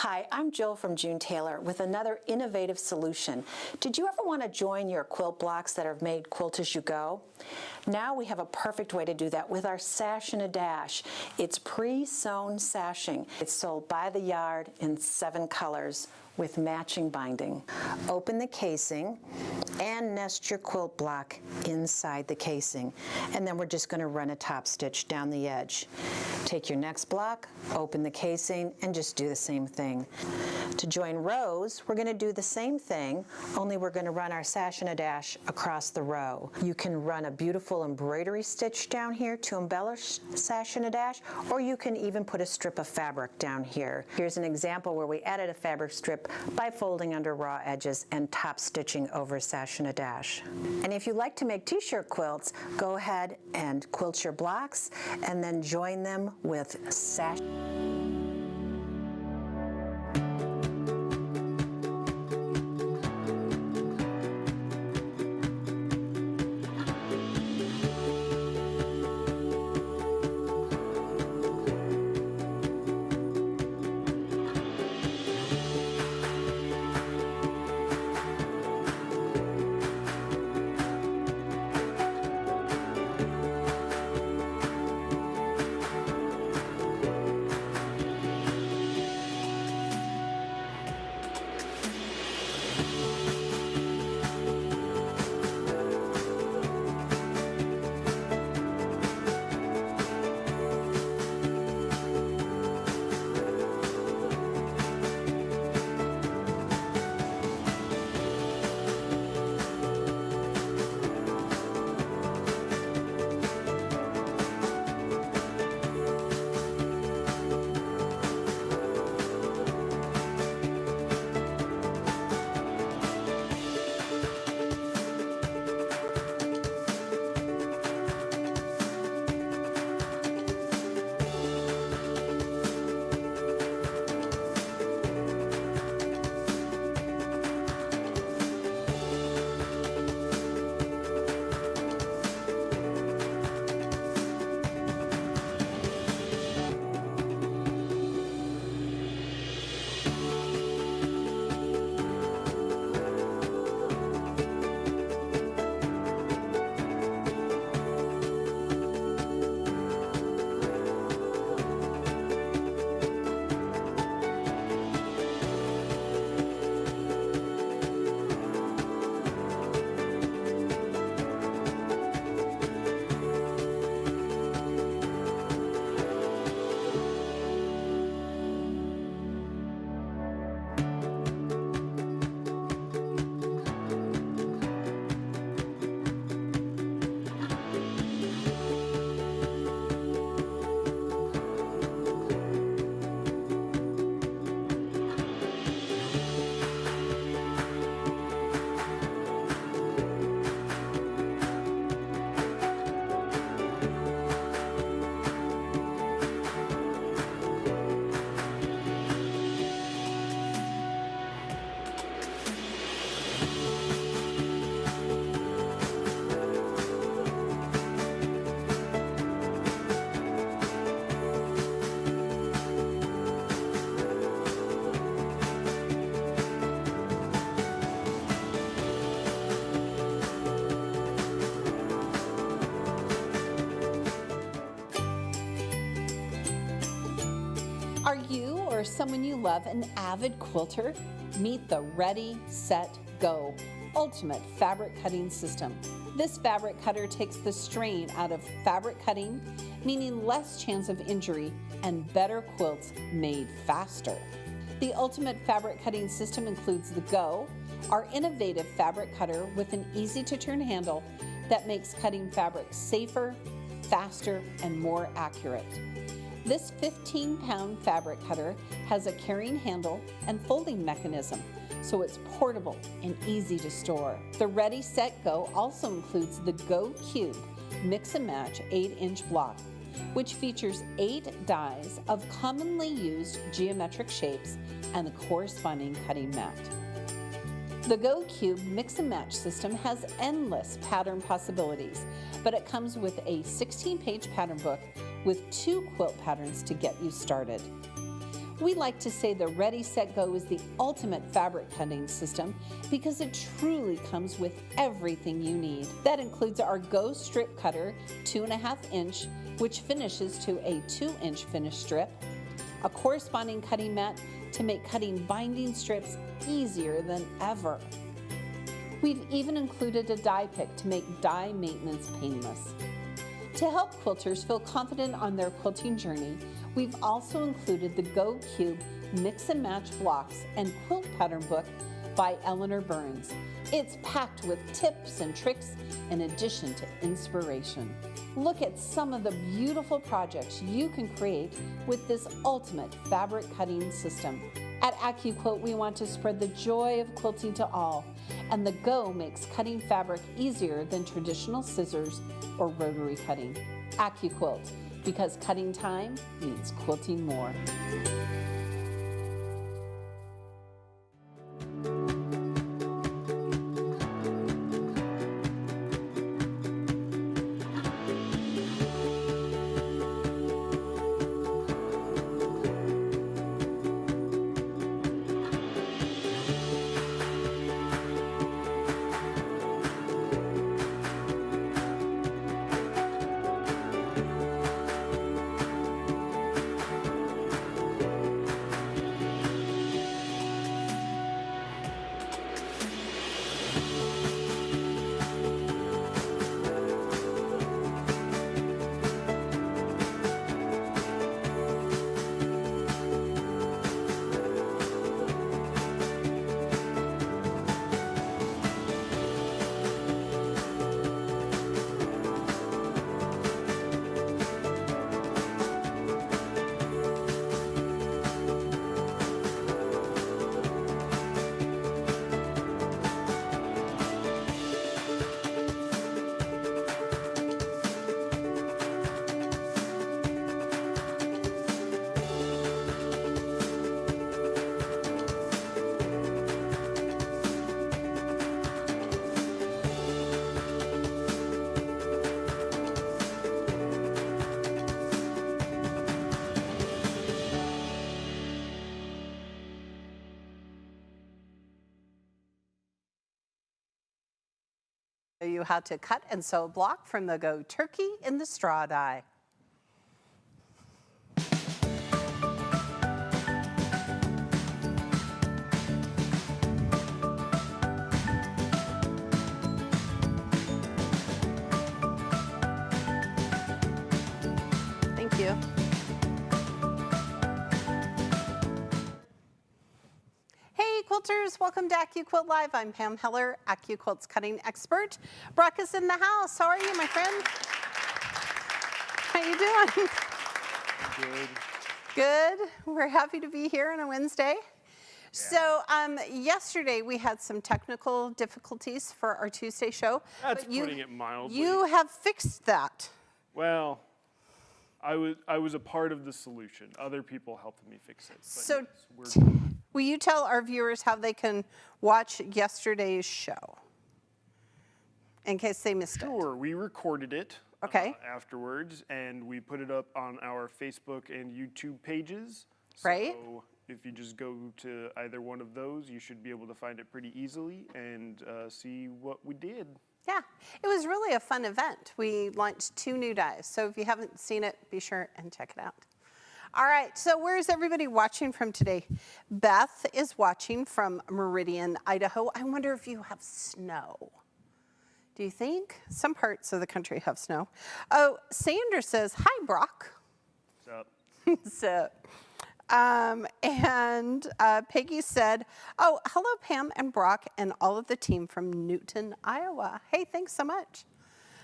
Hi, I'm Jill from June Taylor with another innovative solution. Did you ever want to join your quilt blocks that are made quilt as you go? Now we have a perfect way to do that with our Sash and a Dash. It's pre-sewn sashing. It's sold by the yard in 7 colors with matching binding. Open the casing and nest your quilt block inside the casing. And then we're just going to run a top stitch down the edge. Take your next block, open the casing, and just do the same thing. To join rows, we're going to do the same thing, only we're going to run our Sash and a Dash across the row. You can run a beautiful embroidery stitch down here to embellish Sash and a Dash, or you can even put a strip of fabric down here. Here's an example where we added a fabric strip by folding under raw edges and top stitching over Sash and a Dash. And if you like to make t-shirt quilts, go ahead and quilt your blocks and then join them with sash. Are you or someone you love an avid quilter? Meet the Ready, Set, Go Ultimate Fabric Cutting System. This fabric cutter takes the strain out of fabric cutting, meaning less chance of injury and better quilts made faster. The Ultimate Fabric Cutting System includes the Go, our innovative fabric cutter with an easy-to-turn handle that makes cutting fabric safer, faster, and more accurate. This 15-pound fabric cutter has a carrying handle and folding mechanism, so it's portable and easy to store. The Ready, Set, Go also includes the Go Cube Mix and Match 8-inch block, which features 8 dies of commonly used geometric shapes and the corresponding cutting mat. The Go Cube Mix and Match system has endless pattern possibilities, but it comes with a 16-page pattern book with 2 quilt patterns to get you started. We like to say the Ready, Set, Go is the ultimate fabric cutting system because it truly comes with everything you need. That includes our Go Strip Cutter 2.5 inch, which finishes to a 2-inch finish strip, a corresponding cutting mat to make cutting binding strips easier than ever. We've even included a die pick to make die maintenance painless. To help quilters feel confident on their quilting journey, we've also included the Go Cube Mix and Match Blocks and Quilt Pattern Book by Eleanor Burns. It's packed with tips and tricks in addition to inspiration. Look at some of the beautiful projects you can create with this ultimate fabric cutting system. At AccuQuilt, we want to spread the joy of quilting to all, and the Go makes cutting fabric easier than traditional scissors or rotary cutting. AccuQuilt, because cutting time means quilting more. You how to cut and sew a block from the Go Turkey in the straw die. Thank you. Hey quilters, welcome to AccuQuilt Live. I'm Pam Heller, AccuQuilt's cutting expert. Brock is in the house. How are you, my friend? How you doing? Good. Good. We're happy to be here on a Wednesday. So yesterday we had some technical difficulties for our Tuesday show. That's but putting it mildly. You have fixed that. Well, I was a part of the solution. Other people helped me fix it. But So yes, we're good. will you tell our viewers how they can watch yesterday's show in case they missed it? Sure, we recorded it Okay. Afterwards, and we put it up on our Facebook and YouTube pages. Right. So if you just go to either one of those, you should be able to find it pretty easily and see what we did. Yeah, it was really a fun event. We launched 2 new dies, so if you haven't seen it, be sure and check it out. All right, so where's everybody watching from today? Beth is watching from Meridian, Idaho. I wonder if you have snow. Do you think? Some parts of the country have snow. Oh, Sandra says, hi, Brock. What's up? And Peggy said, oh, hello, Pam and Brock and all of the team from Newton, Iowa. Hey, thanks so much.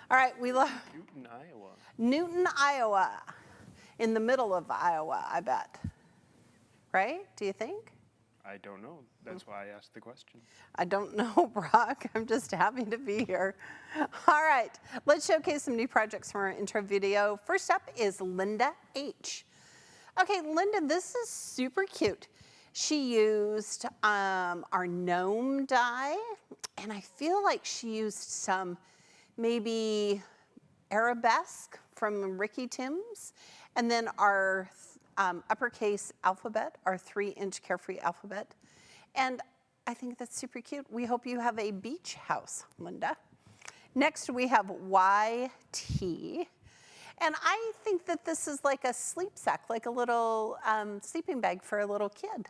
All right, we love Newton, Iowa. Newton, Iowa. In the middle of Iowa, I bet. Right? Do you think? I don't know. That's why I asked the question. I don't know, Brock. I'm just happy to be here. All right, let's showcase some new projects from our intro video. First up is Linda H. Okay, Linda, this is super cute. She used our gnome die, and I feel like she used some maybe arabesque from Ricky Tim's, and then our uppercase alphabet, our 3-inch Carefree alphabet. And I think that's super cute. We hope you have a beach house, Linda. Next, we have YT. And I think that this is like a sleep sack, like a little sleeping bag for a little kid,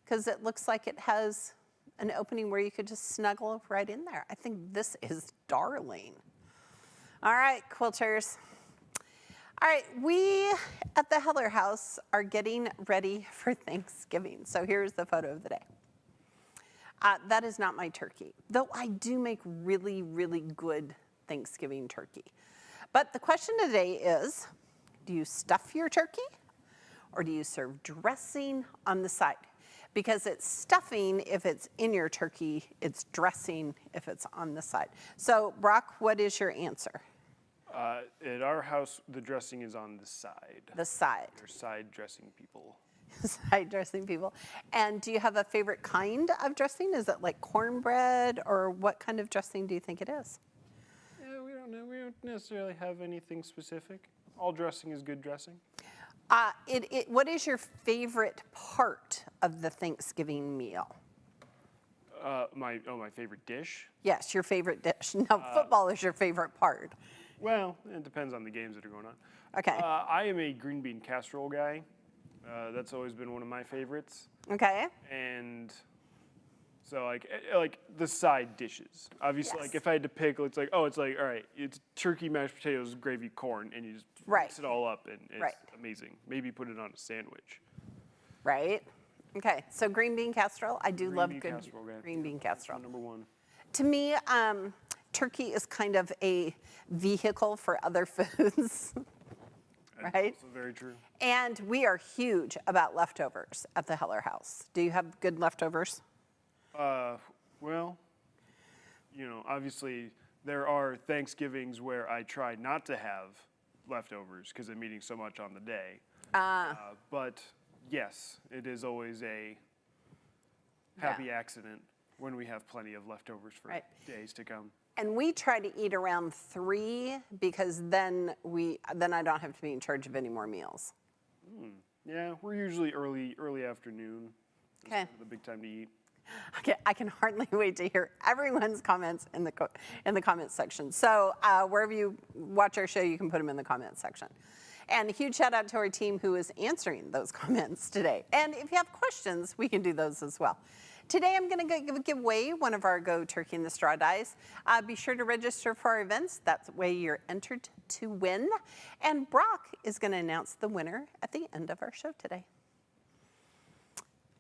because it looks like it has an opening where you could just snuggle right in there. I think this is darling. All right, quilters. All right, we at the Heller House are getting ready for Thanksgiving. So here's the photo of the day. That is not my turkey, though I do make really, really good Thanksgiving turkey. But the question today is, do you stuff your turkey or do you serve dressing on the side? Because it's stuffing if it's in your turkey, it's dressing if it's on the side. So Brock, what is your answer? At our house, the dressing is on the side. The side. They're side dressing people. Side dressing people. And do you have a favorite kind of dressing? Is it like cornbread, or what kind of dressing do you think it is? Yeah, we don't know. We don't necessarily have anything specific. All dressing is good dressing. What is your favorite part of the Thanksgiving meal? My favorite dish? Yes, your favorite dish. No, football is your favorite part. Well, it depends on the games that are going on. Okay. I am a green bean casserole guy. That's always been one of my favorites. Okay. And so like the side dishes. Obviously, Yes. like if I had to pick, it's like, all right, it's turkey, mashed potatoes, gravy, corn, and you just mix it all up, and it's amazing. Maybe put it on a sandwich. Right. Okay. So green bean casserole. I do love Green good bean casserole, yeah. green bean casserole. Number one. To me, turkey is kind of a vehicle for other foods. That's Right. also very true. And we are huge about leftovers at the Heller House. Do you have good leftovers? Well, obviously there are Thanksgivings where I try not to have leftovers because I'm eating so much on the day. But yes, it is always a happy accident when we have plenty of leftovers for days to come. And we try to eat around 3 because then I don't have to be in charge of any more meals. Yeah, we're usually early afternoon. That's Okay. kind of the big time to eat. Okay, I can hardly wait to hear everyone's comments in the comments section. So wherever you watch our show, you can put them in the comments section. And a huge shout out to our team who is answering those comments today. And if you have questions, we can do those as well. Today I'm going to give away one of our Go Turkey in the Straw dies. Be sure to register for our events. That's the way you're entered to win. And Brock is going to announce the winner at the end of our show today.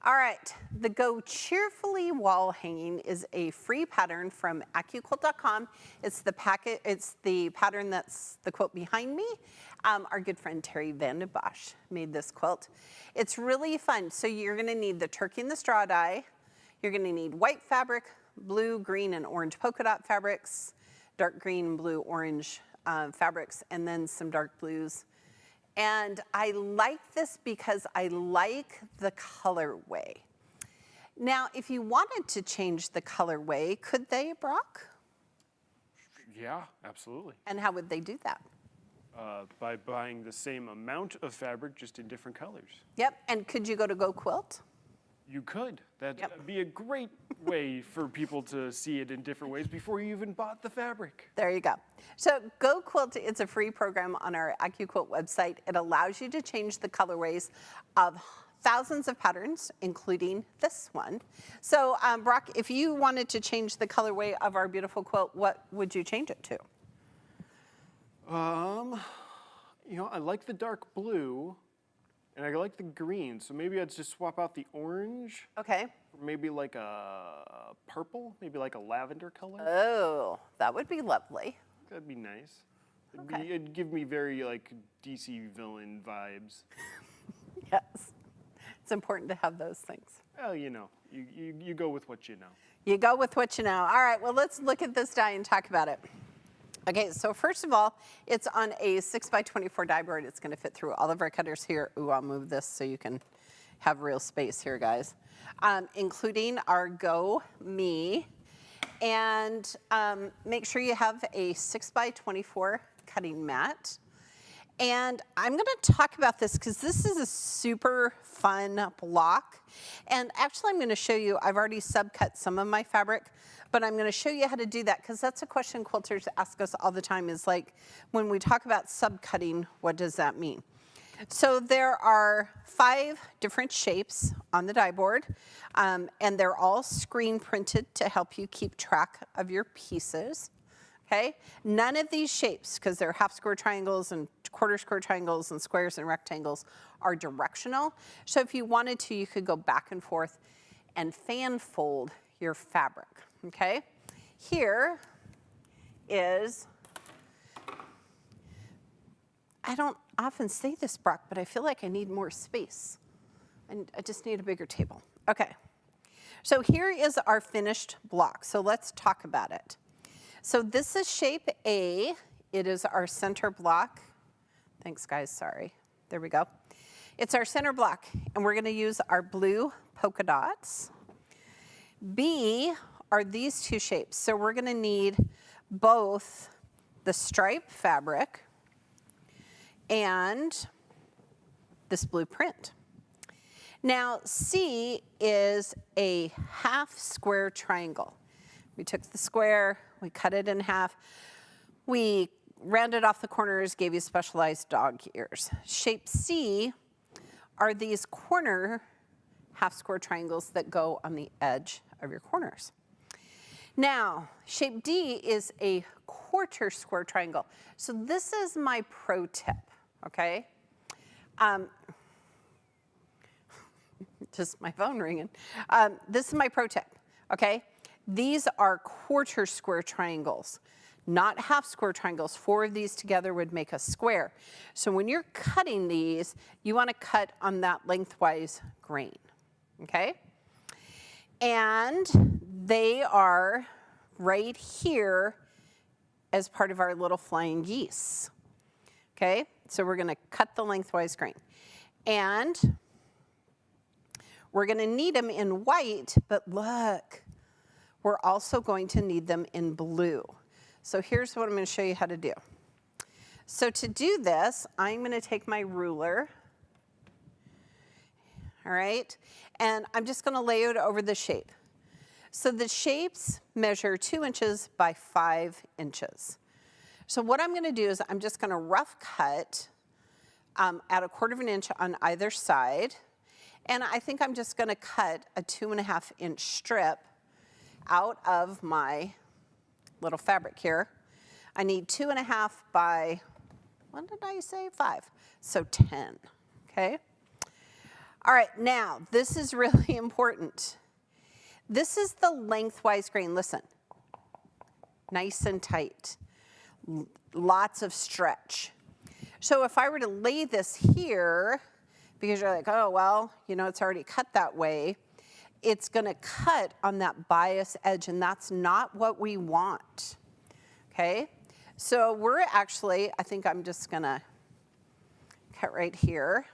All right, the Go Cheerfully wall hanging is a free pattern from AccuQuilt.com. It's the pattern that's the quilt behind me. Our good friend Terry Van den Bosch made this quilt. It's really fun. So you're going to need the turkey and the straw die. You're going to need white fabric, blue, green, and orange polka dot fabrics, dark green, blue, orange fabrics, and then some dark blues. And I like this because I like the colorway. Now, if you wanted to change the colorway, could they, Brock? Yeah, absolutely. And how would they do that? By buying the same amount of fabric, just in different colors. Yep, and could you go to Go Quilt? You could. That'd be a great way for people to see it in different ways before you even bought the fabric. There you go. So Go Quilt, it's a free program on our AccuQuilt website. It allows you to change the colorways of thousands of patterns, including this one. So Brock, if you wanted to change the colorway of our beautiful quilt, what would you change it to? I like the dark blue. And I like the green, so maybe I'd just swap out the orange. Okay. Maybe like a purple, maybe like a lavender color. Oh, that would be lovely. That'd be nice. Okay. It'd give me very like DC villain vibes. Yes. It's important to have those things. Well, you go with what you know. You go with what you know. All right, well, let's look at this die and talk about it. Okay, so first of all, it's on a 6x24 die board. It's going to fit through all of our cutters here. Ooh, I'll move this so you can have real space here, guys. Including our Go Me. And make sure you have a 6x24 cutting mat. And I'm going to talk about this because this is a super fun block. And actually, I'm going to show you, I've already subcut some of my fabric, but I'm going to show you how to do that because that's a question quilters ask us all the time is like, when we talk about subcutting, what does that mean? So there are 5 different shapes on the die board, and they're all screen printed to help you keep track of your pieces. Okay, none of these shapes, because they're half square triangles and quarter square triangles and squares and rectangles, are directional. So if you wanted to, you could go back and forth and fan fold your fabric. Okay, here is, I don't often say this, Brock, but I feel like I need more space. And I just need a bigger table. Okay, so here is our finished block. So let's talk about it. So this is shape A. It is our center block. Thanks, guys, sorry. There we go. It's our center block, and we're gonna use our blue polka dots. B are these 2 shapes. So we're gonna need both the stripe fabric and this blue print. Now, C is a half square triangle. We took the square, we cut it in half, we rounded off the corners, gave you specialized dog ears. Shape C are these corner half square triangles that go on the edge of your corners. Now, shape D is a quarter square triangle. So this is my pro tip, okay? Just my phone ringing. This is my pro tip, okay? These are quarter square triangles, not half square triangles. 4 of these together would make a square. So when you're cutting these, you want to cut on that lengthwise grain, okay? And they are right here as part of our little flying geese, okay? So we're going to cut the lengthwise grain. And we're going to need them in white, but look, we're also going to need them in blue. So here's what I'm going to show you how to do. So to do this, I'm going to take my ruler, all right, and I'm just going to lay it over the shape. So the shapes measure 2 inches by 5 inches. So what I'm going to do is I'm just going to rough cut at 1/4 inch on either side. And I think I'm just going to cut a 2.5 inch strip out of my little fabric here. I need 2.5 by, what did I say, 5? So 10, okay? All right, now this is really important. This is the lengthwise grain. Listen, nice and tight, lots of stretch. So if I were to lay this here, because you're like, oh, well, you know, it's already cut that way, it's gonna cut on that bias edge, and that's not what we want, okay? So we're actually, I think I'm just gonna cut right here.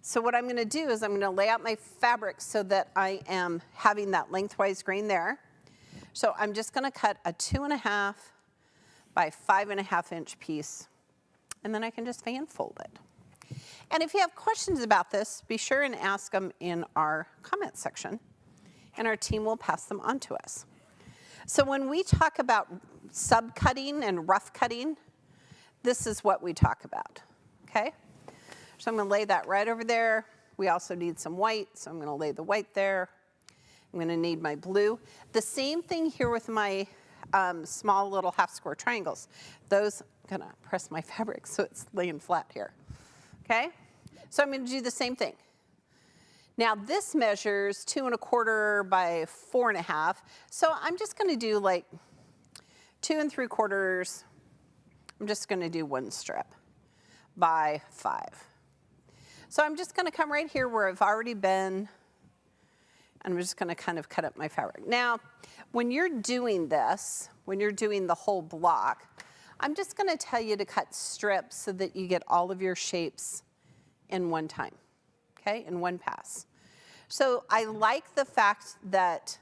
So what I'm gonna do is I'm gonna lay out my fabric so that I am having that lengthwise grain there. So I'm just gonna cut a 2.5 by 5.5 inch piece, and then I can just fan fold it. And if you have questions about this, be sure and ask them in our comment section, and our team will pass them on to us. So when we talk about subcutting and rough cutting, this is what we talk about, okay? So I'm gonna lay that right over there. We also need some white, so I'm gonna lay the white there. I'm gonna need my blue. The same thing here with my small little half square triangles. Those, I'm gonna press my fabric so it's laying flat here. Okay, so I'm going to do the same thing. Now this measures 2 1/4 by 4 1/2. So I'm just going to do like 2 3/4. I'm just going to do 1 strip by 5. So I'm just going to come right here where I've already been, and I'm just going to kind of cut up my fabric. Now, when you're doing this, when you're doing the whole block, I'm just going to tell you to cut strips so that you get all of your shapes in one time, okay, in one pass. So I like the fact that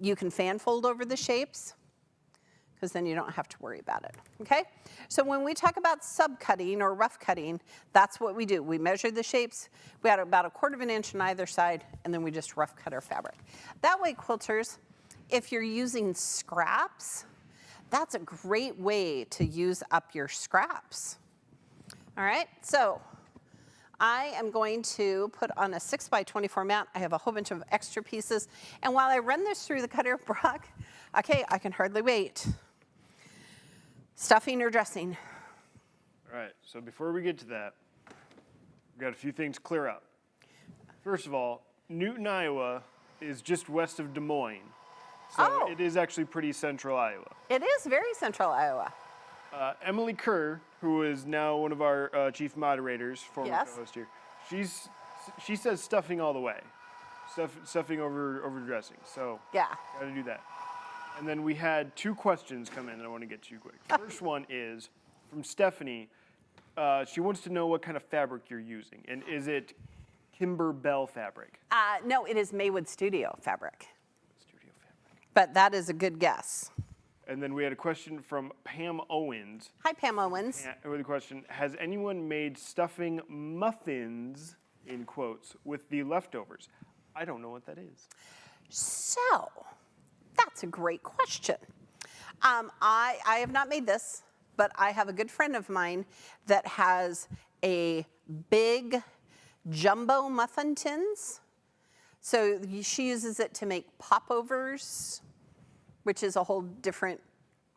you can fan fold over the shapes, because then you don't have to worry about it, okay? So when we talk about subcutting or rough cutting, that's what we do. We measure the shapes, we had about 1/4 inch on either side, and then we just rough cut our fabric. That way, quilters, if you're using scraps, that's a great way to use up your scraps. All right, so I am going to put on a 6x24 mat. I have a whole bunch of extra pieces. And while I run this through the cutter block, okay, I can hardly wait. Stuffing or dressing? All right, so before we get to that, we've got a few things to clear up. First of all, Newton, Iowa is just west of Des Moines. So it is actually pretty central Iowa. It is very central Iowa. Emily Kerr, who is now one of our chief moderators, former co-host here, she says stuffing all the way, stuffing over dressing. So Yeah. got to do that. And then we had 2 questions come in that I want to get to quick. The first one is from Stephanie. She wants to know what kind of fabric you're using, and is it Kimber Bell fabric? No, it is Maywood Studio fabric, Studio fabric. but that is a good guess. And then we had a question from Pam Owens. Hi, Pam Owens. With the question, has anyone made stuffing muffins, in quotes, with the leftovers? I don't know what that is. So, that's a great question. I have not made this, but I have a good friend of mine that has a big jumbo muffin tins. So she uses it to make popovers, which is a whole different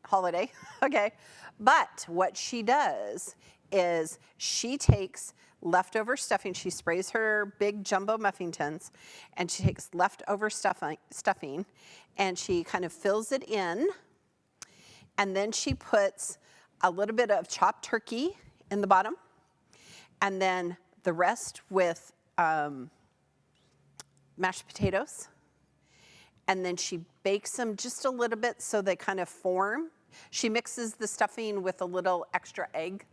holiday, okay? But what she does is she takes leftover stuffing, she sprays her big jumbo muffin tins, and she takes leftover stuffing, and she kind of fills it in, and then she puts a little bit of chopped turkey in the bottom, and then the rest with mashed potatoes, and then she bakes them just a little bit so they kind of form. She mixes the stuffing with a little extra egg,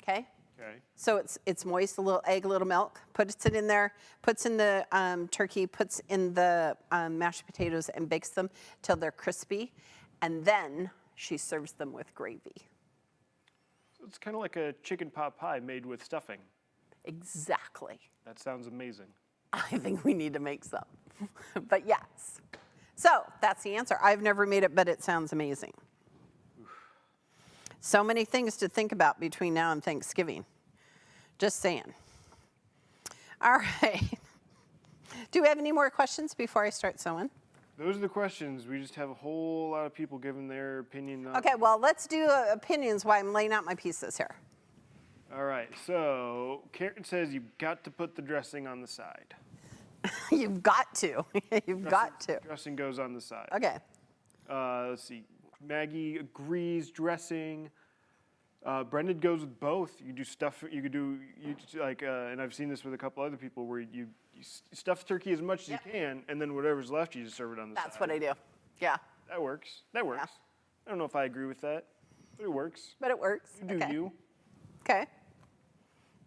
okay? Okay. So it's moist, a little egg, a little milk, puts it in there, puts in the turkey, puts in the mashed potatoes and bakes them till they're crispy. And then she serves them with gravy. So it's kind of like a chicken pot pie made with stuffing. Exactly. That sounds amazing. I think we need to make some, but yes. So that's the answer. I've never made it, but it sounds amazing. So many things to think about between now and Thanksgiving. Just saying. All right. Do we have any more questions before I start sewing? Those are the questions. We just have a whole lot of people giving their opinion on. Okay, well, let's do opinions while I'm laying out my pieces here. All right, so Karen says you've got to put the dressing on the side. You've got to. You've got to. Dressing goes on the side. Okay. Let's see. Maggie agrees. Dressing. Brendan goes with both. You do stuff. You could do and I've seen this with a couple other people where you stuff turkey as much as you can, and then whatever's left, you just serve it on the side. That's what I do. Yeah. That works. That works. I don't know if I agree with that, but it works. But it works. You do you. Okay.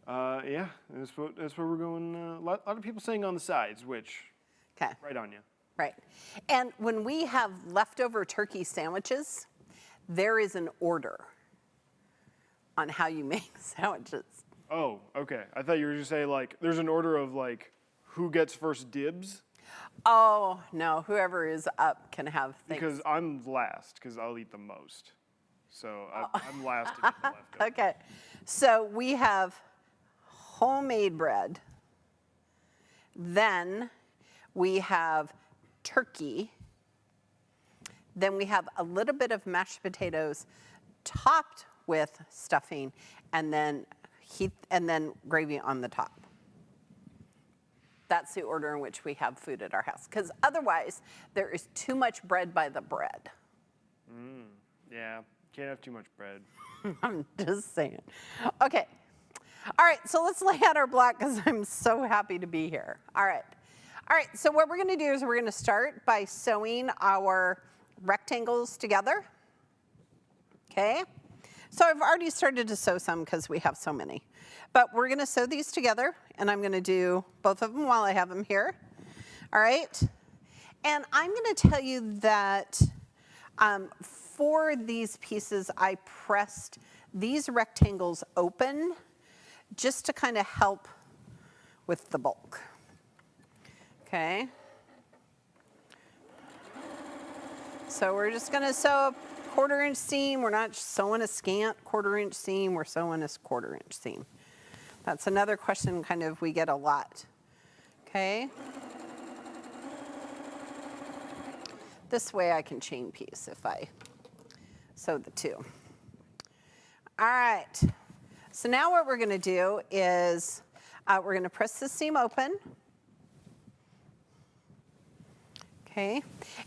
Yeah, that's where we're going. A lot of people saying on the sides, which, Okay. right on you. Right. And when we have leftover turkey sandwiches, there is an order on how you make sandwiches. Oh, okay. I thought you were going to say, like, there's an order of, like, who gets first dibs? Oh, no, whoever is up can have things. Because I'm last, because I'll eat the most. So I'm last to get the leftovers. Okay. So we have homemade bread. Then we have turkey. Then we have a little bit of mashed potatoes topped with stuffing, and then gravy on the top. That's the order in which we have food at our house. Because otherwise, there is too much bread by the bread. Yeah, can't have too much bread. I'm just saying. Okay. All right, so let's lay out our block because I'm so happy to be here. All right. All right, so what we're going to do is we're going to start by sewing our rectangles together. Okay. So I've already started to sew some because we have so many. But we're going to sew these together, and I'm going to do both of them while I have them here. All right. And I'm going to tell you that for these pieces, I pressed these rectangles open just to kind of help with the bulk. Okay. So we're just going to sew a 1/4 inch seam. We're not sewing a scant 1/4 inch seam. We're sewing a 1/4 inch seam. That's another question kind of we get a lot. Okay. This way I can chain piece if I sew the two. All right. So now what we're going to do is we're going to press the seam open. Okay.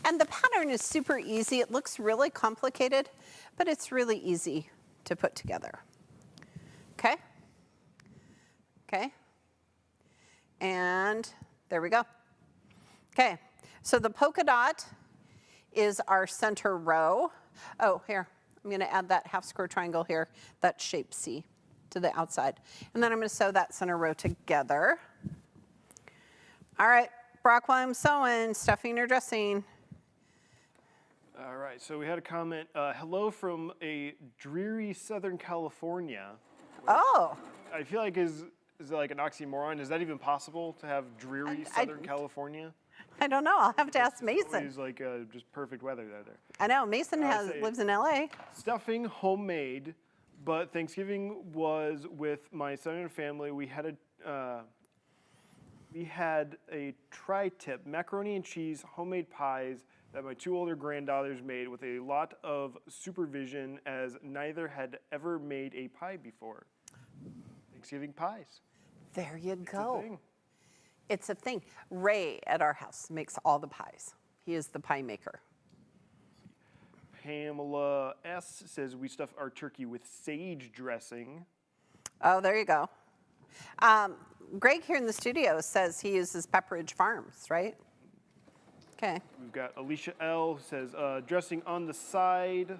And the pattern is super easy. It looks really complicated, but it's really easy to put together. Okay. Okay. And there we go. Okay. So the polka dot is our center row. Oh, here, I'm going to add that half square triangle here, that shape C to the outside. And then I'm going to sew that center row together. All right, Brock, while I'm sewing, stuffing or dressing? All right, so we had a comment, hello from a dreary Southern California. Oh. I feel like is it like an oxymoron? Is that even possible to have dreary Southern California? I don't know. I'll have to ask Mason. It's like just perfect weather there. I know. Mason lives in LA. Stuffing homemade, but Thanksgiving was with my son and family. We had a tri-tip macaroni and cheese homemade pies that my 2 older granddaughters made with a lot of supervision, as neither had ever made a pie before. Thanksgiving pies. There you It's a go. thing. It's a thing. Ray at our house makes all the pies. He is the pie maker. Pamela S. says we stuff our turkey with sage dressing. Oh, there you go. Greg here in the studio says he uses Pepperidge Farms, right? Okay. We've got Alicia L. says dressing on the side.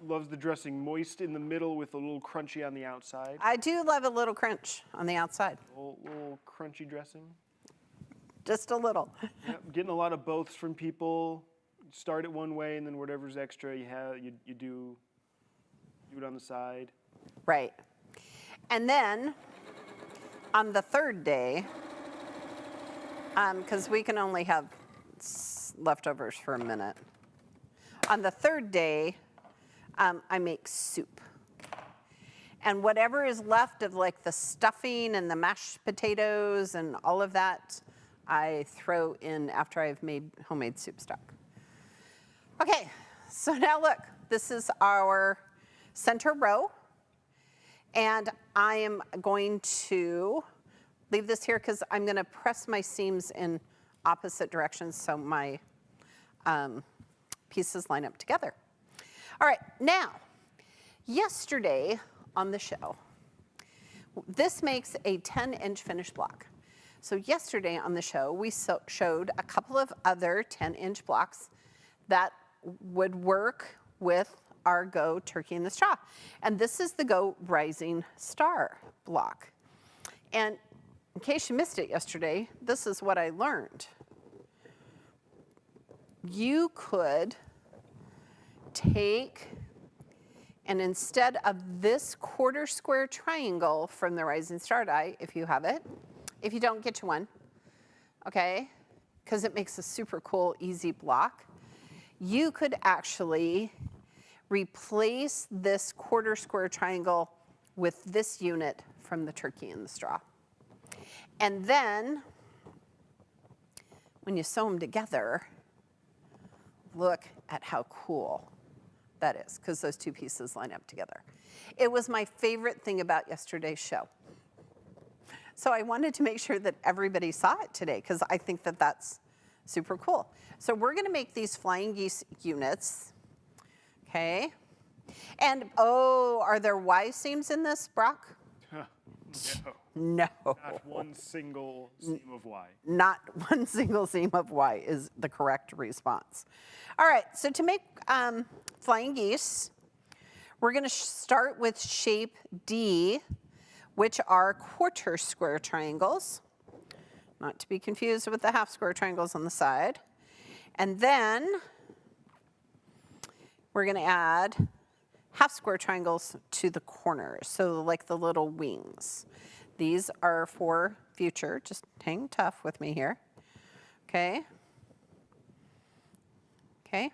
Loves the dressing moist in the middle with a little crunchy on the outside. I do love a little crunch on the outside. Little crunchy dressing. Just a little. Yep, getting a lot of boths from people. Start it one way, and then whatever's extra you have, you do it on the side. Right. And then on the 3rd day, because we can only have leftovers for a minute. On the 3rd day, I make soup. And whatever is left of like the stuffing and the mashed potatoes and all of that, I throw in after I've made homemade soup stock. Okay, so now look, this is our center row. And I am going to leave this here because I'm going to press my seams in opposite directions so my pieces line up together. All right, now, yesterday on the show, this makes a 10-inch finished block. So yesterday on the show, we showed a couple of other 10-inch blocks that would work with our Go Turkey in the Straw. And this is the Go Rising Star block. And in case you missed it yesterday, this is what I learned. You could take, and instead of this 1/4 square triangle from the Rising Star die, if you have it, if you don't, get you one, okay, because it makes a super cool, easy block, you could actually replace this 1/4 square triangle with this unit from the Turkey in the Straw. And then, when you sew them together, look at how cool that is, because those two pieces line up together. It was my favorite thing about yesterday's show. So I wanted to make sure that everybody saw it today, because I think that that's super cool. So we're going to make these flying geese units, okay? And, oh, are there Y seams in this, Brock? No. No. Not one single seam of Y. Not one single seam of Y is the correct response. All right, so to make flying geese, we're going to start with shape D, which are 1/4 square triangles, not to be confused with the half square triangles on the side. And then we're going to add half square triangles to the corners, so like the little wings. These are for future. Just hang tough with me here. Okay. Okay.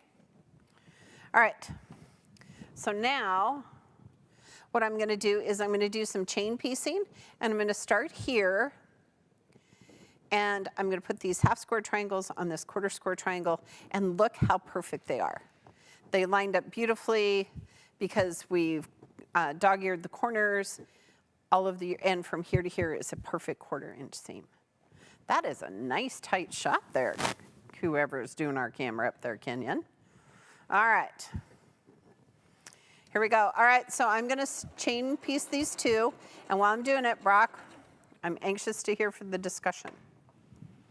All right. So now what I'm going to do is I'm going to do some chain piecing, and I'm going to start here, and I'm going to put these half square triangles on this quarter square triangle, and look how perfect they are. They lined up beautifully because we've dog-eared the corners. And from here to here is a perfect 1/4 inch seam. That is a nice tight shot there, whoever is doing our camera up there, Kenyon. All right. Here we go. All right, so I'm gonna chain piece these two, and while I'm doing it, Brock, I'm anxious to hear from the discussion.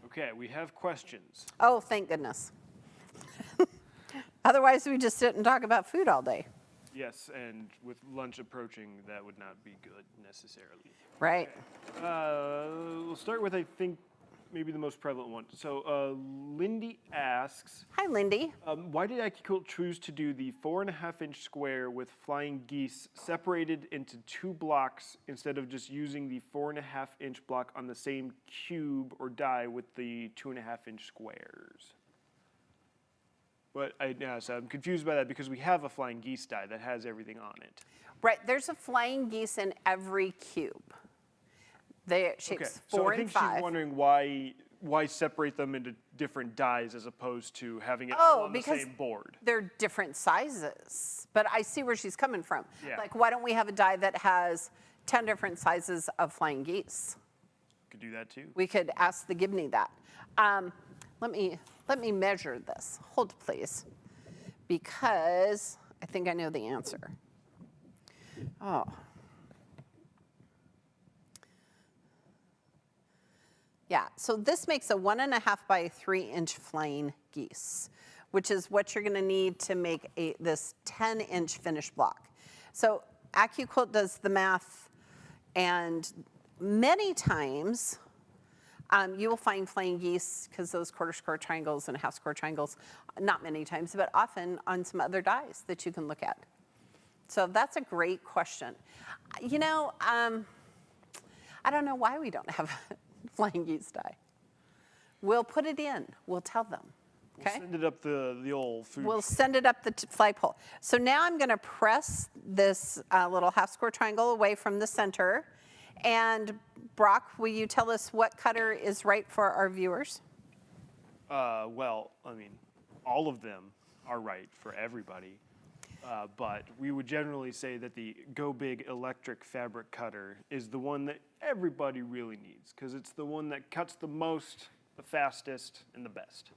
Okay, we have questions. Oh, thank goodness. Otherwise, we just sit and talk about food all day. Yes, and with lunch approaching, that would not be good necessarily. Right. We'll start with, I think, maybe the most prevalent one. So Lindy asks, Hi, Lindy. why did AccuQuilt choose to do the 4.5 inch square with flying geese separated into 2 blocks instead of just using the 4.5 inch block on the same cube or die with the 2.5 inch squares? But so I'm confused by that because we have a flying geese die that has everything on it. Right, there's a flying geese in every cube. They shapes 4 so I and think 5. she's wondering why separate them into different dies as opposed to having it Oh, all on the because same board. they're different sizes. But I see where she's coming from. Yeah. Like, why don't we have a die that has 10 different sizes of flying geese? Could do that too. We could ask the Gibney that. Let me measure this. Hold, please. Because I think I know the answer. Oh. Yeah, so this makes a 1.5 by 3 inch flying geese, which is what you're gonna need to make this 10 inch finished block. So AccuQuilt does the math, and many times you will find flying geese, because those quarter square triangles and half square triangles, not many times, but often on some other dies that you can look at. So that's a great question. You know, I don't know why we don't have flying geese die. We'll put it in. We'll tell them. Okay? We'll send it up the old food. We'll send it up the flagpole. So now I'm going to press this little half square triangle away from the center. And Brock, will you tell us what cutter is right for our viewers? Well, I mean, all of them are right for everybody. But we would generally say that the Go Big electric fabric cutter is the one that everybody really needs, because it's the one that cuts the most, the fastest, and the best.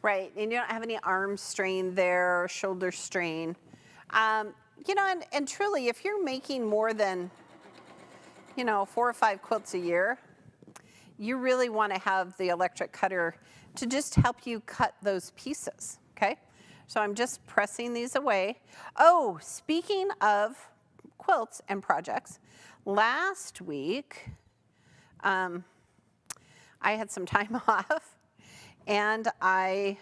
Right, and you don't have any arm strain there, or shoulder strain. You know, and truly, if you're making more than, 4 or 5 quilts a year, you really want to have the electric cutter to just help you cut those pieces, okay? So I'm just pressing these away. Oh, speaking of quilts and projects, last week I had some time off, and I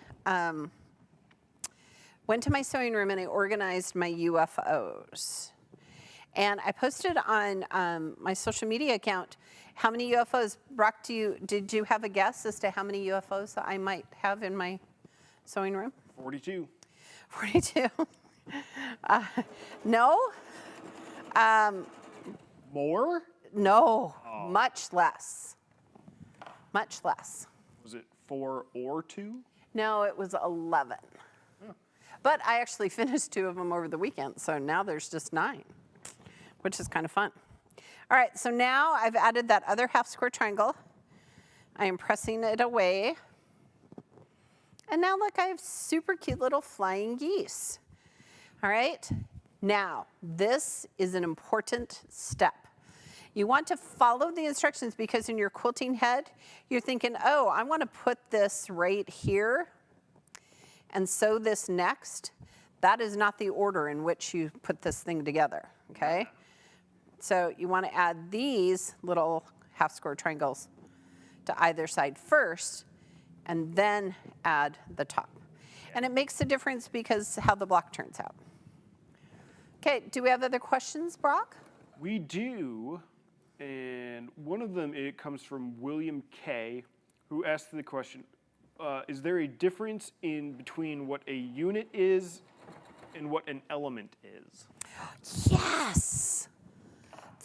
went to my sewing room and I organized my UFOs. And I posted on my social media account how many UFOs. Brock, did you have a guess as to how many UFOs I might have in my sewing room? 42. 42. No. More? No, much less. Much less. Was it 4 or 2? No, it was 11. But I actually finished 2 of them over the weekend, so now there's just 9, which is kind of fun. All right, so now I've added that other half square triangle. I am pressing it away. And now look, I have super cute little flying geese. All right, now this is an important step. You want to follow the instructions, because in your quilting head, you're thinking, oh, I want to put this right here and sew this next. That is not the order in which you put this thing together, okay? So you want to add these little half square triangles to either side first, and then add the top. And it makes a difference because how the block turns out. Okay, do we have other questions, Brock? We do, and one of them, it comes from William K., who asked the question, is there a difference in between what a unit is and what an element is? Yes.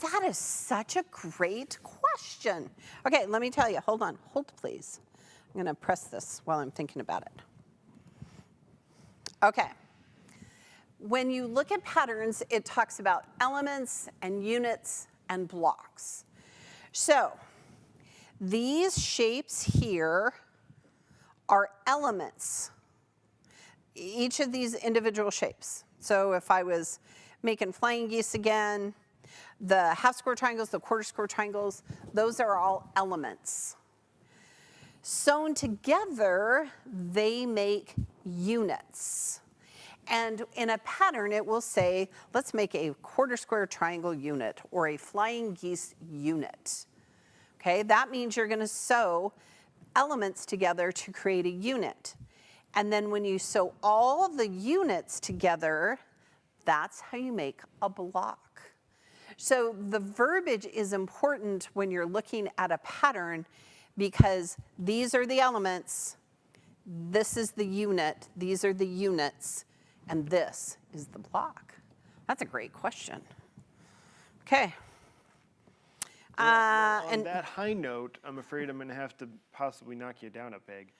That is such a great question. Okay, let me tell you. Hold on. Hold, please. I'm going to press this while I'm thinking about it. Okay. When you look at patterns, it talks about elements and units and blocks. So these shapes here are elements, each of these individual shapes. So if I was making flying geese again, the half square triangles, the quarter square triangles, those are all elements. Sewn together, they make units. And in a pattern, it will say, let's make a quarter square triangle unit or a flying geese unit. Okay, that means you're going to sew elements together to create a unit. And then when you sew all the units together, that's how you make a block. So the verbiage is important when you're looking at a pattern because these are the elements, this is the unit, these are the units, and this is the block. That's a great question. Okay. On that high note, I'm afraid I'm going to have to possibly knock you down a peg,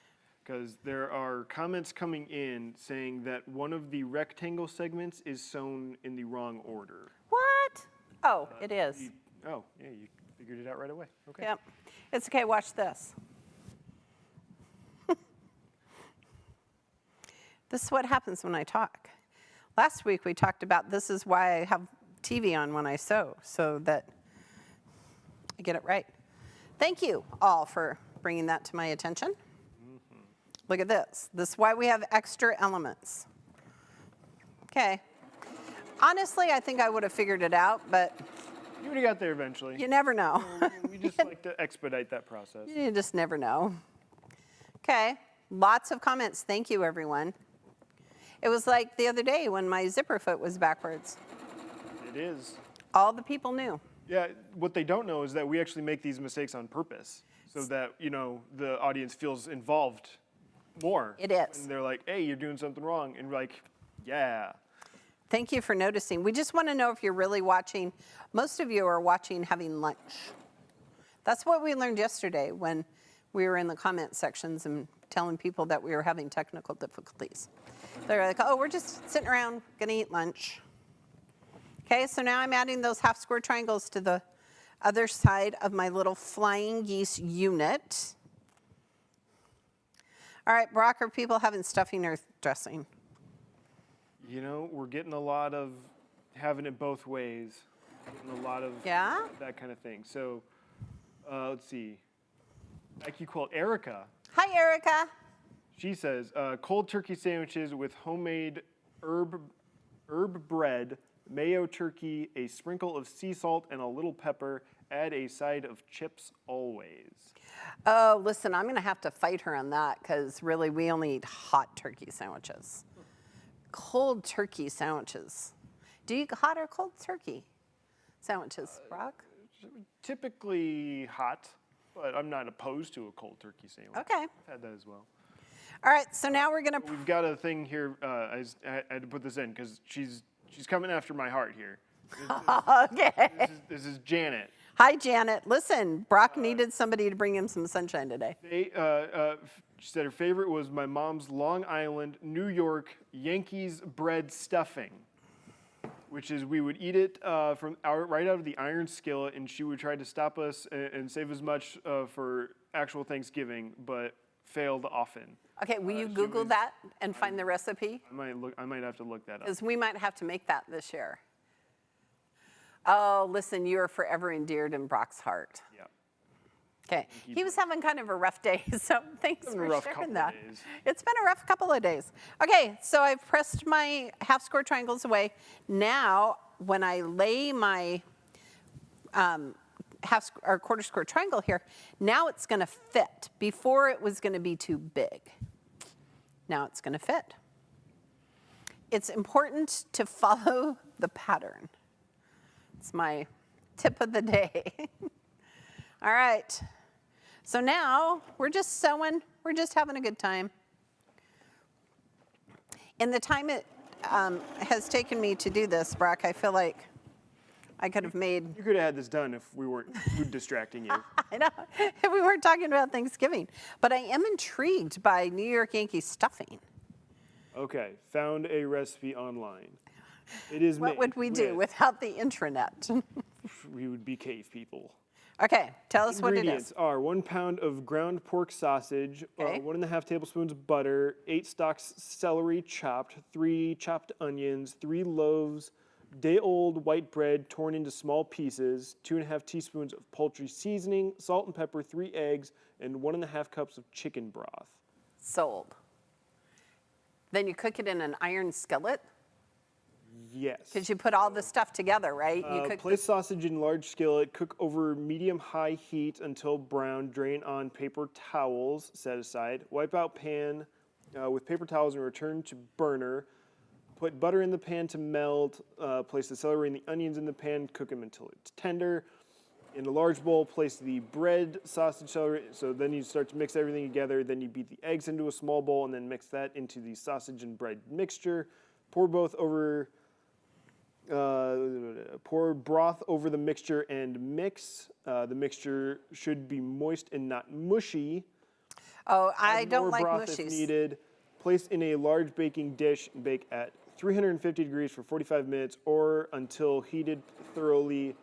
because there are comments coming in saying that one of the rectangle segments is sewn in the wrong order. What? Oh, it is. Oh, yeah, you figured it out right away. Okay. Yep. It's okay, watch this. This is what happens when I talk. Last week we talked about this is why I have TV on when I sew, so that I get it right. Thank you all for bringing that to my attention. Mm-hmm. Look at this. This is why we have extra elements. Okay. Honestly, I think I would have figured it out, but You would have got there eventually. you never know. We just like to expedite that process. You just never know. Okay, lots of comments. Thank you, everyone. It was like the other day when my zipper foot was backwards. It is. All the people knew. Yeah, what they don't know is that we actually make these mistakes on purpose so that, the audience feels involved more. It is. And they're like, hey, you're doing something wrong. And we're like, yeah. Thank you for noticing. We just want to know if you're really watching. Most of you are watching having lunch. That's what we learned yesterday when we were in the comment sections and telling people that we were having technical difficulties. They're like, oh, we're just sitting around, gonna eat lunch. Okay, so now I'm adding those half square triangles to the other side of my little flying geese unit. All right, Brock, are people having stuffing or dressing? We're getting a lot of having it both ways. Getting a lot of Yeah? that kind of thing. So, let's see. AccuQuilt Erica, Hi, Erica. she says, cold turkey sandwiches with homemade herb bread, mayo turkey, a sprinkle of sea salt, and a little pepper. Add a side of chips always. Oh, listen, I'm going to have to fight her on that because really we only eat hot turkey sandwiches. Cold turkey sandwiches. Do you eat hot or cold turkey sandwiches, Brock? Typically hot, but I'm not opposed to a cold turkey sandwich. Okay. I've had that as well. All right, so now we're going to... We've got a thing here. I had to put this in because she's coming after my heart here. Okay. This is Janet. Hi, Janet. Listen, Brock needed somebody to bring him some sunshine today. She said her favorite was my mom's Long Island, New York Yankees bread stuffing, which is we would eat it right out of the iron skillet, and she would try to stop us and save as much for actual Thanksgiving, but failed often. Okay, will you Google that and find the recipe? I might have to look that up. Because we might have to make that this year. Oh, listen, you are forever endeared in Brock's heart. Yeah. Okay, he was having kind of a rough day, so thanks been a for rough sharing couple that. of days. It's been a rough couple of days. Okay, so I've pressed my half square triangles away. Now, when I lay my quarter square triangle here, now it's going to fit. Before it was going to be too big. Now it's going to fit. it's important to follow the pattern. It's my tip of the day. All right. So now we're just sewing. We're just having a good time. In the time it has taken me to do this, Brock, I feel like I could have made. You could have had this done if we weren't distracting you. I know, if we weren't talking about Thanksgiving. But I am intrigued by New York Yankee stuffing. Okay, found a recipe online. It is What made would we do without the intranet? We would be cave people. Okay, tell us what it Ingredients is. are 1 pound of ground pork sausage, Okay. 1.5 tablespoons of butter, 8 stalks celery chopped, 3 chopped onions, 3 loaves, day-old white bread torn into small pieces, 2.5 teaspoons of poultry seasoning, salt and pepper, 3 eggs, and 1.5 cups of chicken broth. Sold. Then you cook it in an iron skillet? Yes. Because you put all the stuff together, right? You cook Place sausage in large skillet, cook over medium-high heat until brown, drain on paper towels, set aside. Wipe out pan with paper towels and return to burner. Put butter in the pan to melt. Place the celery and the onions in the pan, cook them until it's tender. In a large bowl, place the bread, sausage, celery. So then you start to mix everything together. Then you beat the eggs into a small bowl and then mix that into the sausage and bread mixture. Pour broth over the mixture and mix. The mixture should be moist and not mushy. Oh, I Add don't more like broth if mushies. needed. Place in a large baking dish and bake at 350 degrees for 45 minutes or until heated thoroughly.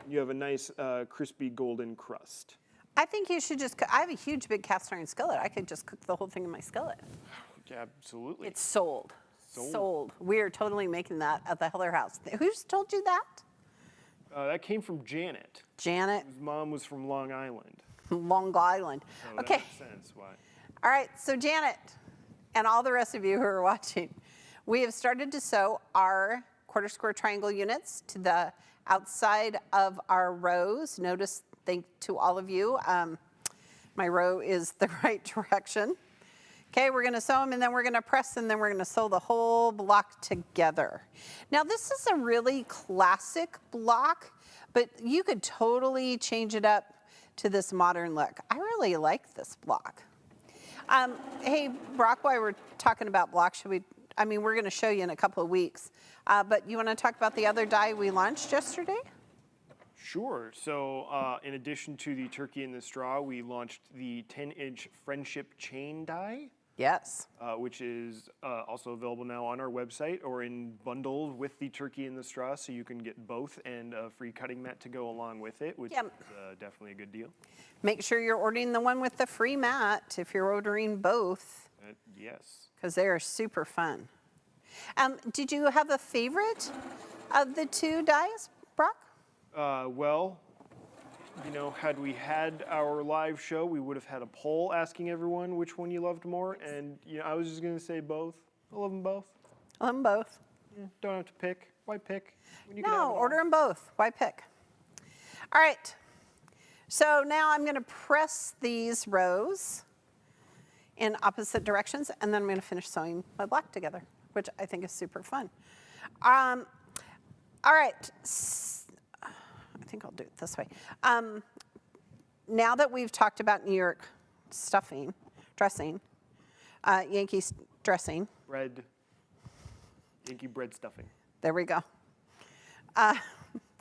You have a nice crispy golden crust. I think you should just cook. I have a huge big cast iron skillet. I could just cook the whole thing in my skillet. Absolutely. It's sold. Sold. We are totally making that at the Heller house. Who's told you that? That came from Janet. Janet, His mom was from Long Island. Long Island. So Okay. That makes sense why. All right, so Janet and all the rest of you who are watching, we have started to sew our quarter square triangle units to the outside of our rows. Notice, thank to all of you, my row is the right direction. Okay, we're gonna sew them and then we're gonna press and then we're gonna sew the whole block together. Now this is a really classic block, but you could totally change it up to this modern look. I really like this block. Hey, Brock, while we're talking about blocks, we're gonna show you in a couple of weeks, but you wanna talk about the other die we launched yesterday? Sure. So in addition to the turkey and the straw, we launched the 10-inch friendship chain die. Yes. Which is also available now on our website or in bundled with the turkey and the straw, so you can get both and a free cutting mat to go along with it, which is definitely a good deal. Make sure you're ordering the one with the free mat if you're ordering both, Yes. because they are super fun. Did you have a favorite of the two dies, Brock? Well, you know, had we had our live show, we would have had a poll asking everyone which one you loved more, and I was just gonna say both. I love them both. I love them both. Don't have to pick. Why pick? When you can have No, them all? order them both. Why pick? All right. So now I'm going to press these rows in opposite directions, and then I'm going to finish sewing my block together, which I think is super fun. All right. I think I'll do it this way. Now that we've talked about New York dressing, Yankee dressing. Bread. Yankee bread stuffing. There we go.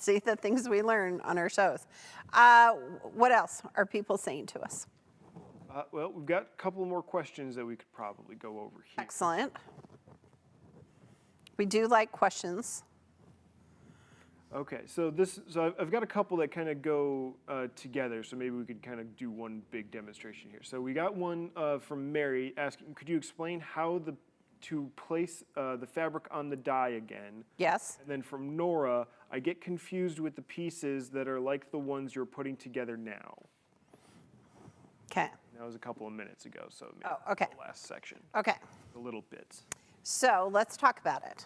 See the things we learn on our shows. What else are people saying to us? Well, we've got a couple more questions that we could probably go over here. Excellent. We do like questions. Okay, so I've got a couple that kind of go together, so maybe we could kind of do one big demonstration here. So we got one from Mary asking, could you explain how to place the fabric on the die again? Yes. And then from Nora, I get confused with the pieces that are like the ones you're putting together now. Okay. That was a couple of minutes ago, so maybe okay. the last section, Okay. the little bits. So let's talk about it.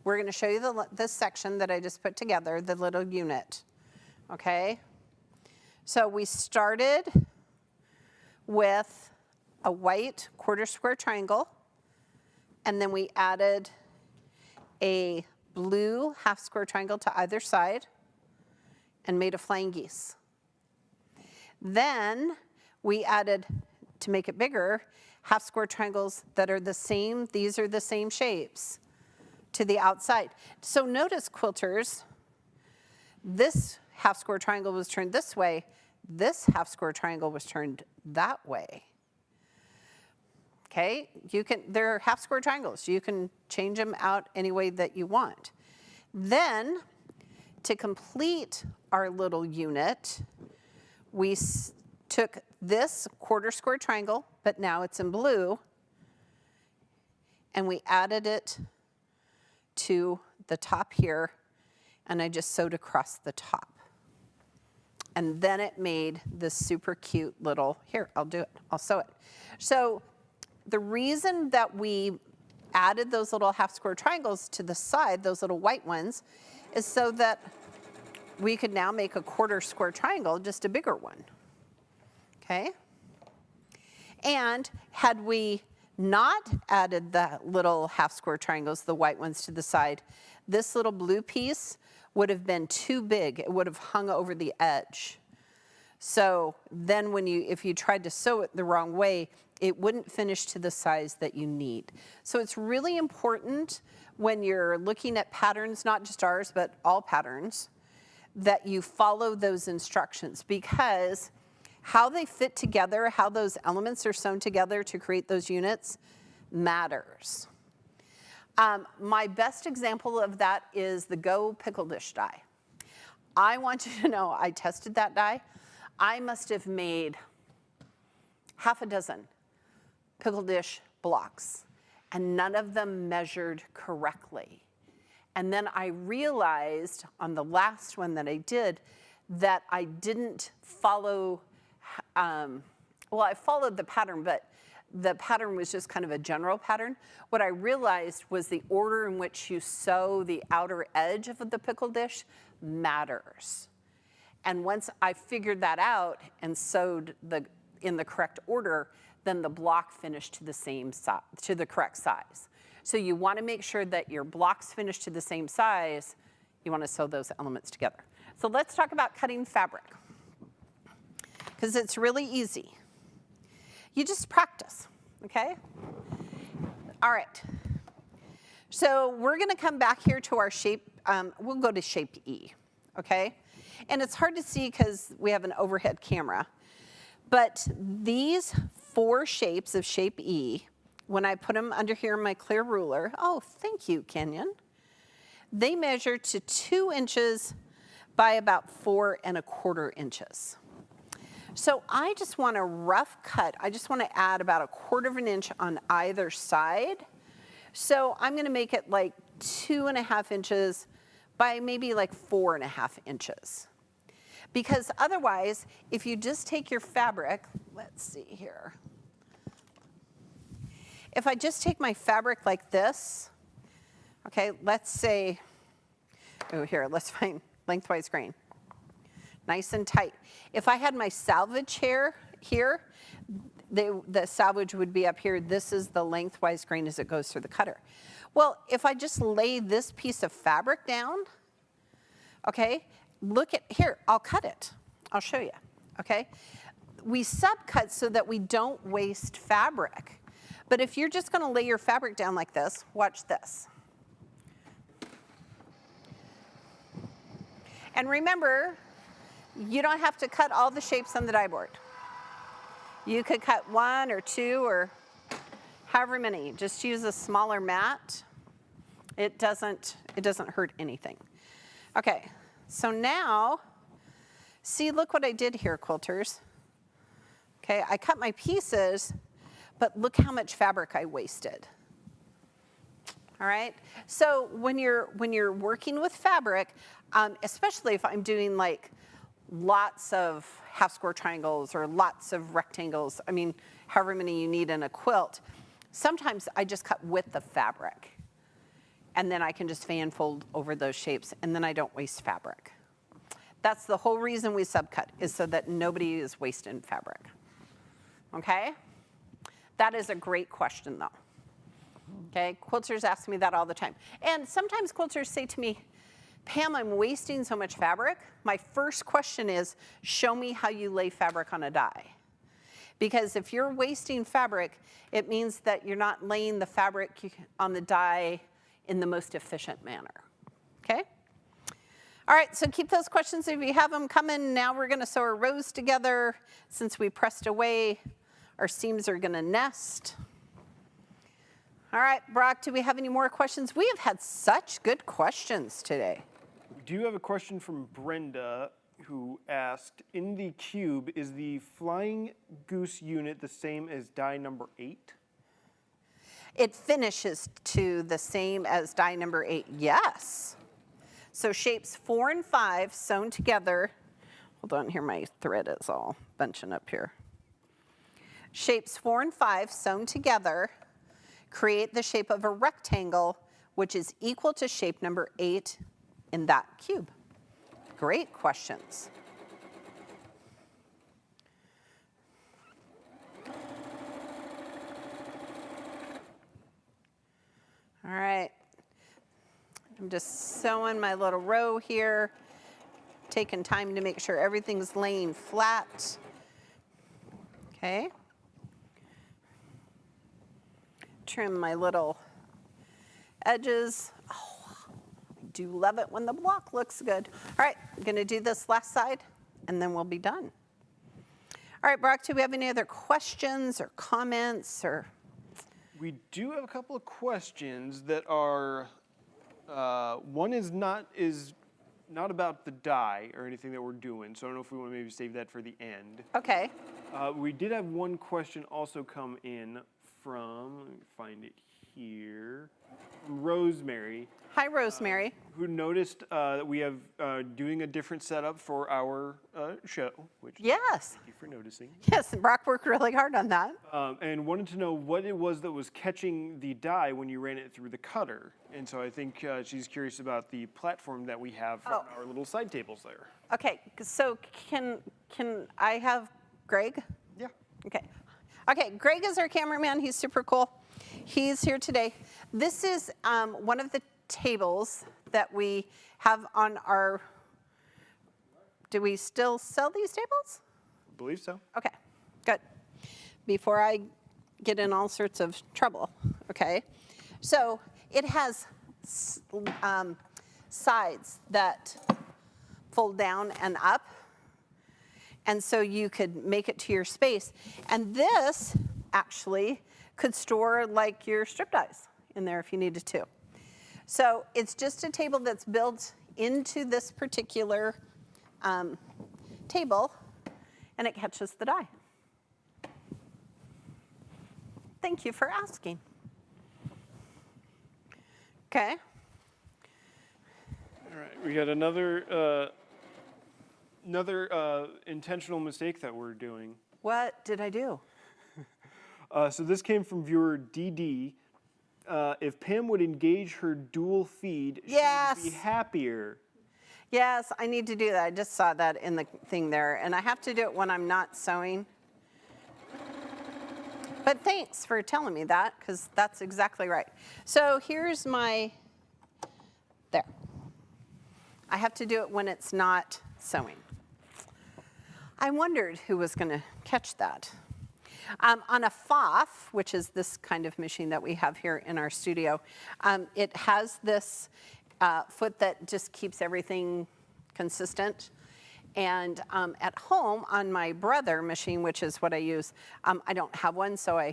We're going to show you this section that I just put together, the little unit. Okay? So we started with a white quarter square triangle, and then we added a blue half square triangle to either side and made a flying geese. Then we added, to make it bigger, half square triangles that are the same, these are the same shapes, to the outside. So notice, quilters, this half square triangle was turned this way, this half square triangle was turned that way. Okay, they're half square triangles. You can change them out any way that you want. Then, to complete our little unit, we took this quarter square triangle, but now it's in blue, and we added it to the top here, and I just sewed across the top. And then it made this super cute little, here, I'll do it, I'll sew it. So the reason that we added those little half square triangles to the side, those little white ones, is so that we could now make a quarter square triangle, just a bigger one, okay? And had we not added the little half square triangles, the white ones to the side, this little blue piece would have been too big. It would have hung over the edge. So then if you tried to sew it the wrong way, it wouldn't finish to the size that you need. So it's really important when you're looking at patterns, not just ours, but all patterns, that you follow those instructions, because how they fit together, how those elements are sewn together to create those units matters. My best example of that is the Go Pickle Dish die. I want you to know I tested that die. I must have made half a dozen pickle dish blocks, and none of them measured correctly. And then I realized on the last one that I did that I didn't follow, well, I followed the pattern, but the pattern was just kind of a general pattern. What I realized was the order in which you sew the outer edge of the pickle dish matters. And once I figured that out and sewed in the correct order, then the block finished to the same size, to the correct size. So you want to make sure that your blocks finish to the same size. You want to sew those elements together. So let's talk about cutting fabric, because it's really easy. You just practice, okay? All right. So we're going to come back here to our shape. We'll go to shape E, okay? And it's hard to see because we have an overhead camera. But these 4 shapes of shape E, when I put them under here in my clear ruler, oh, thank you, Kenyon, they measure to 2 inches by about 4 1/4 inches. So I just want a rough cut. I just want to add about 1/4 inch on either side. So I'm going to make it like 2.5 inches by maybe like 4.5 inches. Because otherwise, if you just take your fabric, let's see here. If I just take my fabric like this, okay, let's say, oh, here, let's find lengthwise grain. Nice and tight. If I had my salvage here, the salvage would be up here. This is the lengthwise grain as it goes through the cutter. Well, if I just lay this piece of fabric down, okay, look at, here, I'll cut it. I'll show you, okay? We subcut so that we don't waste fabric. But if you're just gonna lay your fabric down like this, watch this. And remember, you don't have to cut all the shapes on the die board. You could cut 1 or 2 or however many. Just use a smaller mat. It doesn't hurt anything. Okay, so now, see, look what I did here, quilters. Okay, I cut my pieces, but look how much fabric I wasted. All right, so when you're working with fabric, especially if I'm doing like lots of half square triangles or lots of rectangles, I mean, however many you need in a quilt, sometimes I just cut with the fabric. And then I can just fan fold over those shapes, and then I don't waste fabric. That's the whole reason we subcut, is so that nobody is wasting fabric. Okay? That is a great question, though. Okay, quilters ask me that all the time. And sometimes quilters say to me, Pam, I'm wasting so much fabric. My first question is, show me how you lay fabric on a die. Because if you're wasting fabric, it means that you're not laying the fabric on the die in the most efficient manner, okay? All right, so keep those questions if you have them coming. Now we're gonna sew our rows together. Since we pressed away, our seams are gonna nest. All right, Brock, do we have any more questions? We have had such good questions today. We do have a question from Brenda, who asked, in the cube, is the flying goose unit the same as die number 8? It finishes to the same as die number 8, yes. So shapes 4 and 5 sewn together. Hold on, here my thread is all bunching up here. Shapes 4 and 5 sewn together create the shape of a rectangle, which is equal to shape number 8 in that cube. Great questions. All right. I'm just sewing my little row here, taking time to make sure everything's laying flat. Okay. Trim my little edges. Oh, I do love it when the block looks good. All right, I'm gonna do this last side and then we'll be done. All right, Brock, do we have any other questions or comments or? We do have a couple of questions that are, one is not about the die or anything that we're doing, so I don't know if we want to maybe save that for the end. Okay. We did have one question also come in from, let me find it here, from Rosemary. Hi, Rosemary. Who noticed that we have doing a different setup for our show, which Yes. thank you for noticing. Yes, Brock worked really hard on that. And wanted to know what it was that was catching the die when you ran it through the cutter. And so I think she's curious about the platform that we have from our little side tables there. Okay, so can I have Greg? Yeah. Okay. Okay, Greg is our cameraman. He's super cool. He's here today. This is one of the tables that we have on our, do we still sell these tables? I believe so. Okay, good. Before I get in all sorts of trouble, okay? So it has sides that fold down and up. And so you could make it to your space. And this actually could store like your strip dies in there if you needed to. So it's just a table that's built into this particular table, and it catches the die. Thank you for asking. Okay. All right, we got another intentional mistake that we're doing. What did I do? So this came from viewer DD. If Pam would engage her dual feed, Yes. she would be happier. Yes, I need to do that. I just saw that in the thing there, and I have to do it when I'm not sewing. But thanks for telling me that, because that's exactly right. So here's my, there. I have to do it when it's not sewing. I wondered who was going to catch that. On a FOF, which is this kind of machine that we have here in our studio, it has this foot that just keeps everything consistent. And at home, on my Brother machine, which is what I use, I don't have one, so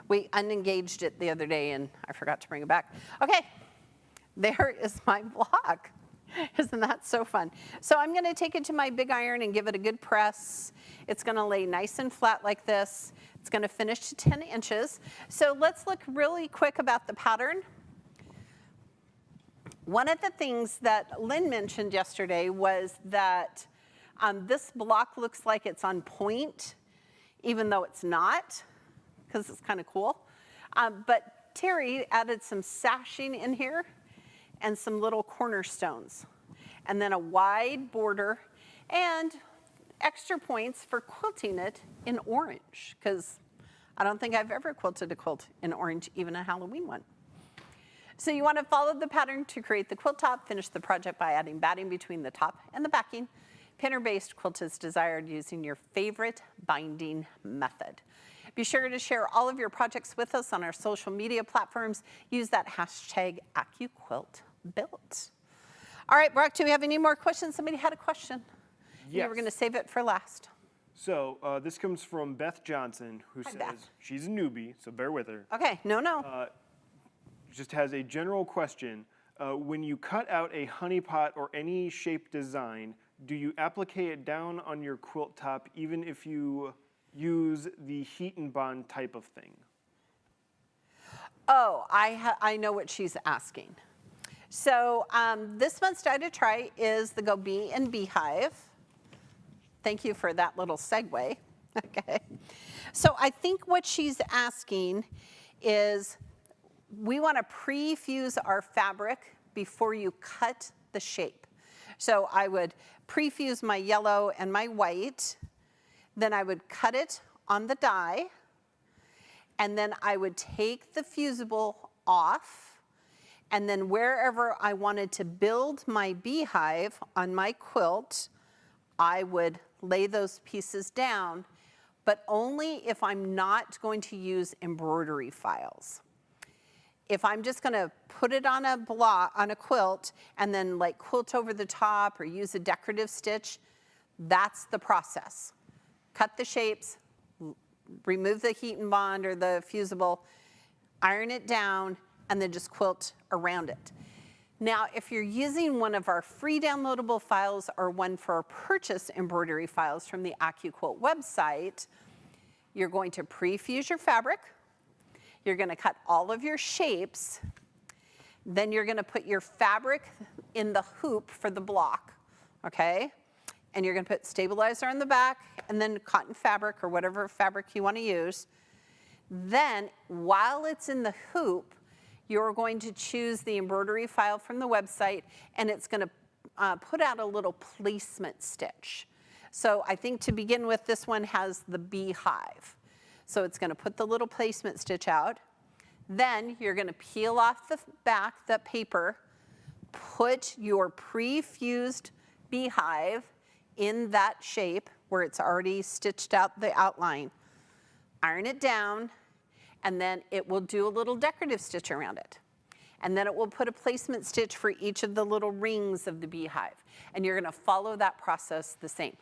we unengaged it the other day, and I forgot to bring it back. Okay, there is my block. Isn't that so fun? So I'm going to take it to my big iron and give it a good press. It's going to lay nice and flat like this. It's going to finish to 10 inches. So let's look really quick about the pattern. One of the things that Lynn mentioned yesterday was that this block looks like it's on point, even though it's not, because it's kind of cool. But Terry added some sashing in here and some little cornerstones, and then a wide border, and extra points for quilting it in orange, because I don't think I've ever quilted a quilt in orange, even a Halloween one. So you want to follow the pattern to create the quilt top. Finish the project by adding batting between the top and the backing. Pinner-based quilt is desired using your favorite binding method. Be sure to share all of your projects with us on our social media platforms. Use that hashtag AccuQuiltBuilt. All right, Brock, do we have any more questions? Somebody had a question. Yes. You were going to save it for last. So this comes from Beth Johnson, who Hi, says Beth. she's a newbie, so bear with her. Okay, no. Just has a general question. When you cut out a honey pot or any shape design, do you applique it down on your quilt top even if you use the heat and bond type of thing? Oh, I know what she's asking. So this month's die to try is the Go Bee and Beehive. Thank you for that little segue. Okay. So I think what she's asking is we want to pre-fuse our fabric before you cut the shape. So I would pre-fuse my yellow and my white, then I would cut it on the die, and then I would take the fusible off, and then wherever I wanted to build my beehive on my quilt, I would lay those pieces down, but only if I'm not going to use embroidery files. If I'm just going to put it on a quilt and then like quilt over the top or use a decorative stitch, that's the process. Cut the shapes, remove the heat and bond or the fusible, iron it down, and then just quilt around it. Now, if you're using one of our free downloadable files or one for purchase embroidery files from the AccuQuilt website, you're going to pre-fuse your fabric. You're going to cut all of your shapes. Then you're going to put your fabric in the hoop for the block, okay? And you're going to put stabilizer on the back and then cotton fabric or whatever fabric you want to use. Then, while it's in the hoop, you're going to choose the embroidery file from the website, and it's going to put out a little placement stitch. So I think to begin with, this one has the beehive. So it's going to put the little placement stitch out. Then you're going to peel off the back, the paper, put your pre-fused beehive in that shape where it's already stitched out the outline. Iron it down, and then it will do a little decorative stitch around it. And then it will put a placement stitch for each of the little rings of the beehive. And you're going to follow that process the same.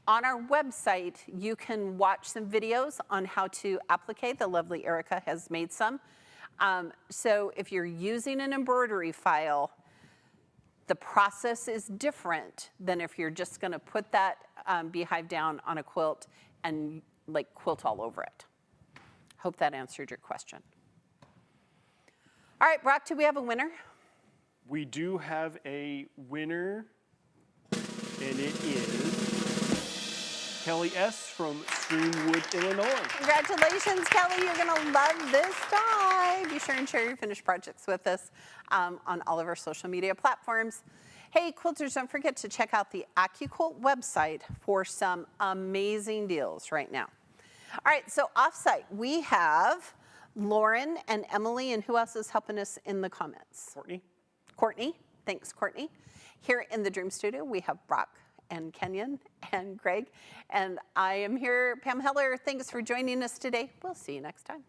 On our website, you can watch some videos on how to applique. The lovely Erica has made some. So if you're using an embroidery file, the process is different than if you're just going to put that beehive down on a quilt and like quilt all over it. Hope that answered your question. All right, Brock, do we have a winner? We do have a winner, and it is Kelly S. from Streamwood, Illinois. Congratulations, Kelly. You're going to love this die. Be sure and share your finished projects with us on all of our social media platforms. Hey, quilters, don't forget to check out the AccuQuilt website for some amazing deals right now. All right, so offsite, we have Lauren and Emily, and who else is helping us in the comments? Courtney. Courtney, thanks, Courtney. Here in the Dream Studio, we have Brock and Kenyon and Greg, and I am here, Pam Heller. Thanks for joining us today. We'll see you next time.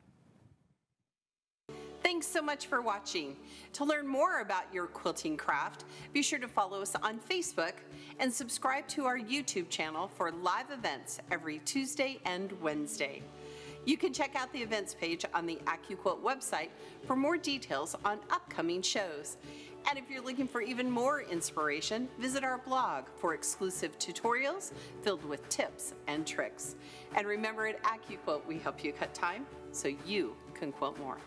Thanks so much for watching. To learn more about your quilting craft, be sure to follow us on Facebook and subscribe to our YouTube channel for live events every Tuesday and Wednesday. You can check out the events page on the AccuQuilt website for more details on upcoming shows. And if you're looking for even more inspiration, visit our blog for exclusive tutorials filled with tips and tricks. And remember, at AccuQuilt, we help you cut time so you can quilt more.